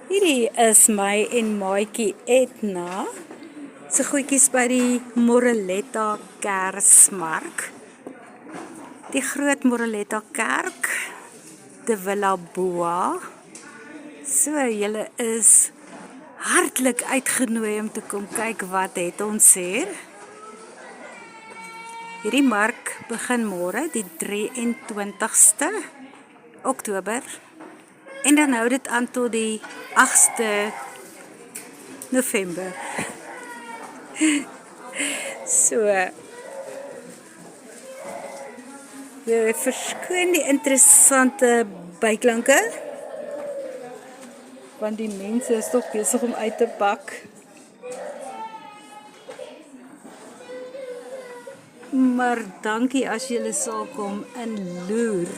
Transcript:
Hierdie is my en maatjie Edna se goedjies by die Moreletta Kersmark. Die groot Moreletta Kerk, de Villa Boa. So, julle is hartlik uitgenooi om te kom kyk wat het ons hier. Hierdie mark begin môre, die 23ste Oktober. En dan hou dit aan tot die 8ste November. So, verskoon die interessante byklanke, want die mense is toch besig om uit te pak. Maar dankie as julle sal kom inloer.